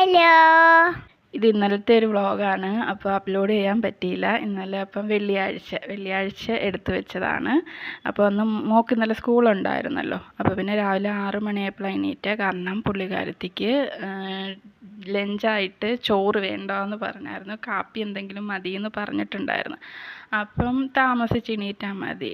Hello. ഇത് ഇന്നലത്തെ ഒരു വ്ളോഗാണ്. അപ്പോൾ അപ്ലോഡ് ചെയ്യാൻ പറ്റിയില്ല ഇന്നലെ. അപ്പം വെള്ളിയാഴ്ച എടുത്തു വെച്ചതാണ്. അപ്പോൾ ഒന്ന് മോൾക്ക് ഇന്നലെ സ്കൂളുണ്ടായിരുന്നല്ലോ. അപ്പോൾ പിന്നെ രാവിലെ 6 മണിയായപ്പോഴാണ് എണീറ്റത്. കാരണം പുള്ളിക്കാരത്തിക്ക് ലഞ്ചായിട്ട് ചോറ് വേണ്ടെന്ന് പറഞ്ഞായിരുന്നു, കാപ്പി എന്തെങ്കിലും മതിയെന്ന് പറഞ്ഞിട്ടുണ്ടായിരുന്നു. അപ്പം താമസിച്ച് എണീറ്റാൽ മതി,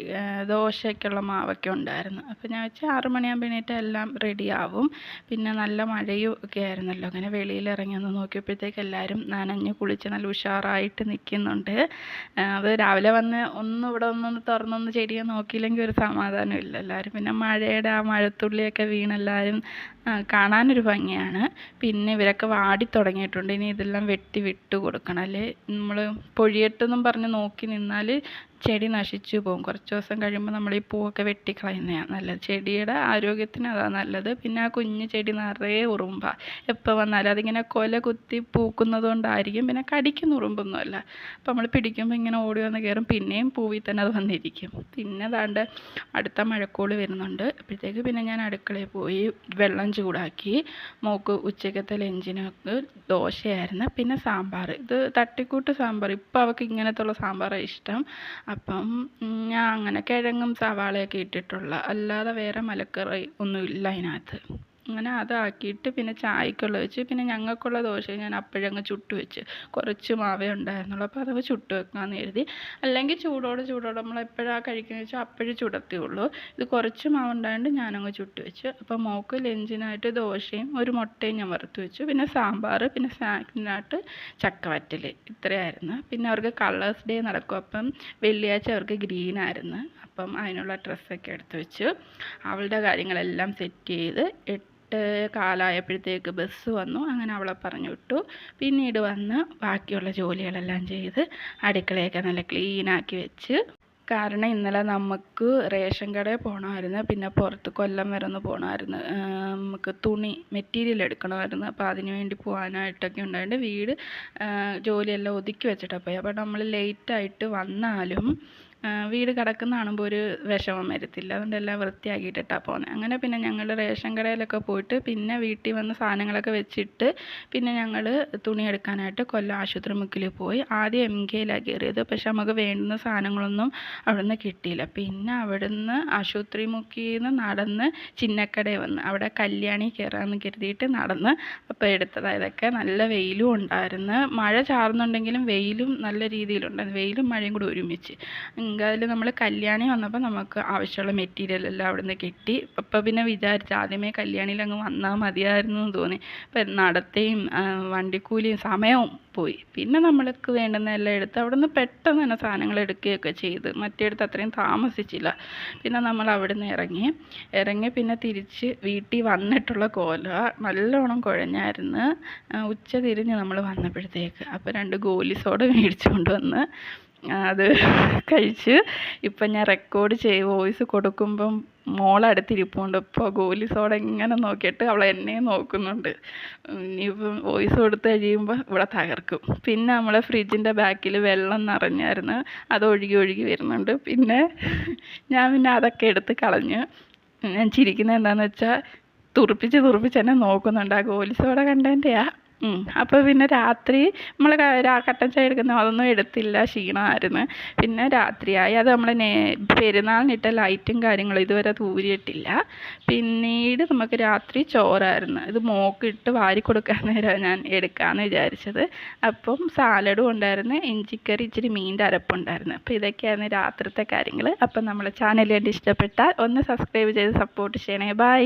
ദോശയ്ക്കുള്ള മാവൊക്കെ ഉണ്ടായിരുന്നു. അപ്പോൾ ഞാൻ വെച്ചാൽ 6 മണിയാകുമ്പോൾ എണീറ്റാൽ എല്ലാം റെഡിയാവും. പിന്നെ നല്ല മഴയും ഒക്കെ ആയിരുന്നല്ലോ. അങ്ങനെ വെളിയിലിറങ്ങി ഒന്ന് നോക്കിയപ്പോഴത്തേക്ക് എല്ലാവരും നനഞ്ഞ് കുളിച്ച് നല്ല ഉഷാറായിട്ട് നിൽക്കുന്നുണ്ട്. അത് രാവിലെ വന്ന് ഇവിടെ ഒന്നൊന്ന് തുറന്നൊന്ന് ചെടിയെ നോക്കിയില്ലെങ്കിൽ ഒരു സമാധാനം ഇല്ല. എല്ലാവരും പിന്നെ മഴയുടെ ആ മഴത്തുള്ളിയൊക്കെ വീണെല്ലാവരും കാണാനൊരു ഭംഗിയാണ്. പിന്നെ ഇവരൊക്കെ വാടി തുടങ്ങിയിട്ടുണ്ട്. ഇനി ഇതെല്ലാം വിട്ട് കൊടുക്കണം, അല്ലേ നമ്മൾ പൊഴിയട്ടെന്നും പറഞ്ഞ് നോക്കി നിന്നാൽ ചെടി നശിച്ചു പോകും. കുറച്ച് ദിവസം കഴിയുമ്പോൾ നമ്മൾ ഈ പൂവൊക്കെ വെട്ടിക്കളയുന്നതാണ് നല്ലത്. ചെടിയുടെ ആരോഗ്യത്തിന് അതാണ് നല്ലത്. പിന്നെ ആ കുഞ്ഞു ചെടി നിറയെ ഉറുമ്പാണ് എപ്പോൾ വന്നാലും. അതിങ്ങനെ കൊല കുത്തി പൂക്കുന്നത് കൊണ്ടായിരിക്കും. പിന്നെ കടിക്കുന്ന ഉറുമ്പൊന്നുമല്ല. അപ്പോൾ നമ്മൾ പിടിക്കുമ്പോൾ ഇങ്ങനെ ഓടി വന്ന് കയറും, പിന്നെയും പൂവിൽ തന്നെ അത് വന്നിരിക്കും. പിന്നെ ദാണ്ട് അടുത്ത മഴക്കോള് വരുന്നുണ്ട്. അപ്പോഴത്തേക്ക് പിന്നെ ഞാൻ അടുക്കളയിൽ പോയി വെള്ളം ചൂടാക്കി. മോൾക്ക് ഉച്ചക്കത്തെ ലഞ്ചിനൊക്കെ ദോശയായിരുന്നു, പിന്നെ സാമ്പാർ. ഇത് തട്ടിക്കൂട്ട് സാമ്പാർ. ഇപ്പോൾ അവൾക്ക് ഇങ്ങനത്തുള്ള സാമ്പാറാണ് ഇഷ്ടം. അപ്പം ഞാൻ അങ്ങനെ കിഴങ്ങും സവാളയൊക്കെ ഇട്ടിട്ടുള്ള, അല്ലാതെ വേറെ മലക്കറി ഒന്നും ഇല്ല അതിനകത്ത്. അങ്ങനെ അതാക്കിയിട്ട് പിന്നെ ചായക്കുള്ള വെച്ച്. പിന്നെ ഞങ്ങൾക്കുള്ള ദോശ ഞാൻ അപ്പോഴങ്ങ് ചുട്ട് വെച്ച്. കുറച്ച് മാവേ ഉണ്ടായിരുന്നുള്ളൂ. അപ്പോൾ അതങ്ങ് ചുട്ട് വെക്കാമെന്ന് കരുതി. അല്ലെങ്കിൽ ചൂടോടെ നമ്മൾ എപ്പോഴാണ് കഴിക്കുന്നത് വെച്ചാൽ അപ്പോഴും ചുടത്തേയുള്ളൂ. ഇത് കുറച്ച് മാവുണ്ടായതുകൊണ്ട് ഞാനങ്ങ് ചുട്ട് വെച്ച്. അപ്പോൾ മോൾക്ക് ലഞ്ചിനായിട്ട് ദോശയും ഒരു മുട്ടയും ഞാൻ വറുത്ത് വെച്ചു. പിന്നെ സാമ്പാർ, പിന്നെ സ്നാക്സിനായിട്ട് ചക്കവറ്റൽ. ഇത്രയായിരുന്നു. പിന്നെ അവർക്ക് കളേഴ്സ് ഡേ നടക്കും. അപ്പം വെള്ളിയാഴ്ച അവർക്ക് ഗ്രീനായിരുന്നു. അപ്പം അതിനുള്ള ഡ്രസ്സൊക്കെ എടുത്ത് വെച്ചു. അവളുടെ കാര്യങ്ങളെല്ലാം സെറ്റ് ചെയ്ത് 8:15 ബസ് വന്നു. അങ്ങനെ അവളെ പറഞ്ഞു വിട്ടു. പിന്നീട് വന്ന് ബാക്കിയുള്ള ജോലികളെല്ലാം ചെയ്ത് അടുക്കളയൊക്കെ നല്ല ക്ലീനാക്കി വെച്ച്. കാരണം ഇന്നലെ നമുക്ക് റേഷൻ കടയിൽ പോകണമായിരുന്നു. പിന്നെ പുറത്ത് കൊല്ലം വരെ ഒന്ന് പോകണമായിരുന്നു. നമുക്ക് തുണി മെറ്റീരിയൽ എടുക്കണമായിരുന്നു. അപ്പോൾ അതിന് വേണ്ടി പോകാനായിട്ടൊക്കെ ഉണ്ടായിട്ട് വീട് ജോലിയെല്ലാം ഒതുക്കി വെച്ചിട്ടാണ് പോയി. അപ്പോൾ നമ്മൾ ലേറ്റായിട്ട് വന്നാലും വീട് കിടക്കുന്ന കാണുമ്പോൾ ഒരു വിഷമം വരത്തില്ല. അതുകൊണ്ട് എല്ലാം വൃത്തിയാക്കിയിട്ടിട്ടാണ് പോകുന്നത്. അങ്ങനെ പിന്നെ ഞങ്ങൾ റേഷൻ കടയിലൊക്കെ പോയിട്ട് പിന്നെ വീട്ടിൽ വന്ന് സാധനങ്ങളൊക്കെ വെച്ചിട്ട് പിന്നെ ഞങ്ങൾ തുണി എടുക്കാനായിട്ട് കൊല്ലം ആശുപത്രി മുക്കിൽ പോയി. ആദ്യം MKയിലാണ് കയറിയത്. പക്ഷെ നമുക്ക് വേണ്ടുന്ന സാധനങ്ങളൊന്നും അവിടുന്ന് കിട്ടിയില്ല. പിന്നെ അവിടുന്ന് ആശുപത്രി മുക്കിൽ നിന്ന് നടന്ന് ചിന്നക്കടയിൽ വന്ന് അവിടെ കല്യാണി കയറാമെന്ന് കരുതിയിട്ട് നടന്ന് അപ്പോൾ എടുത്തതായതൊക്കെ. നല്ല വെയിലും ഉണ്ടായിരുന്നു. മഴ ചാറുന്നുണ്ടെങ്കിലും വെയിലും നല്ല രീതിയിലുണ്ടായിരുന്നു. വെയിലും മഴയും കൂടി ഒരുമിച്ച്. അതിൽ നമ്മൾ കല്യാണി വന്നപ്പോൾ നമുക്ക് ആവശ്യമുള്ള മെറ്റീരിയൽ എല്ലാം അവിടെ നിന്ന് കിട്ടി. അപ്പോൾ പിന്നെ വിചാരിച്ചു ആദ്യമേ കല്യാണിയിൽ അങ്ങ് വന്നാൽ മതിയായിരുന്നു എന്ന് തോന്നി. അപ്പം നടത്തേയും വണ്ടിക്കൂലിയും സമയവും പോയി. പിന്നെ നമ്മൾക്ക് വേണ്ടുന്നതെല്ലാം എടുത്ത് അവിടെ നിന്ന് പെട്ടെന്ന് തന്നെ സാധനങ്ങൾ എടുക്കുകയൊക്കെ ചെയ്ത്. മറ്റേടത്ത് അത്രയും താമസിച്ചില്ല. പിന്നെ നമ്മൾ അവിടെ നിന്ന് ഇറങ്ങി പിന്നെ തിരിച്ച് വീട്ടിൽ വന്നിട്ടുള്ള കോല നല്ലോണം കുഴഞ്ഞായിരുന്നു. ഉച്ച തിരിഞ്ഞ് നമ്മൾ വന്നപ്പോഴത്തേക്ക്. അപ്പോൾ 2 ഗോലി സോഡ മേടിച്ചുകൊണ്ട് വന്ന് അത് കഴിച്ച്. ഇപ്പം ഞാൻ റെക്കോർഡ് വോയിസ് കൊടുക്കുമ്പം മോളടുത്തിരിപ്പുണ്ട്. ഇപ്പോൾ ഗോലി സോഡ ഇങ്ങനെ നോക്കിയിട്ട് അവൾ എന്നെ നോക്കുന്നുണ്ട്. ഇനിയിപ്പം വോയിസ് കൊടുത്ത് കഴിയുമ്പോൾ ഇവിടെ തകർക്കും. പിന്നെ നമ്മളെ ഫ്രിഡ്ജിൻ്റെ ബാക്കിൽ വെള്ളം നിറഞ്ഞായിരുന്നു. അത് ഒഴുകി വരുന്നുണ്ട്. പിന്നെ ഞാൻ പിന്നെ അതൊക്കെ എടുത്ത് കളഞ്ഞ്. ഞാൻ ചിരിക്കുന്നത് എന്താണെന്ന് വെച്ചാൽ തുറപ്പിച്ച് എന്നെ നോക്കുന്നുണ്ട്. ആ ഗോലി സോഡ കണ്ടതിൻ്റെയാണ്. അപ്പോൾ പിന്നെ രാത്രി നമ്മൾ കട്ടൻ ചായ എടുക്കുന്ന അതൊന്നും എടുത്തില്ല, ക്ഷീണമായിരുന്നു. പിന്നെ രാത്രിയായി. അത് നമ്മൾ പെരുന്നാളിനിട്ട ലൈറ്റും കാര്യങ്ങളും ഇതുവരെ തൂരിയിട്ടില്ല. പിന്നീട് നമുക്ക് രാത്രി ചോറായിരുന്നു. ഇത് മോക്കിട്ട് വാരി കൊടുക്കാൻ നേരം ഞാൻ എടുക്കാമെന്ന് വിചാരിച്ചത്. അപ്പം സാലഡും ഉണ്ടായിരുന്നു, ഇഞ്ചിക്കറി, ഇച്ചിരി മീൻ്റെ അരപ്പുണ്ടായിരുന്നു. അപ്പോൾ ഇതൊക്കെയായിരുന്നു രാത്രിത്തെ കാര്യങ്ങൾ. അപ്പം നമ്മളെ ചാനൽ കണ്ട് ഇഷ്ടപ്പെട്ടാൽ ഒന്ന് സബ്സ്ക്രൈബ് ചെയ്ത് സപ്പോർട്ട് ചെയ്യണേ. ബൈ.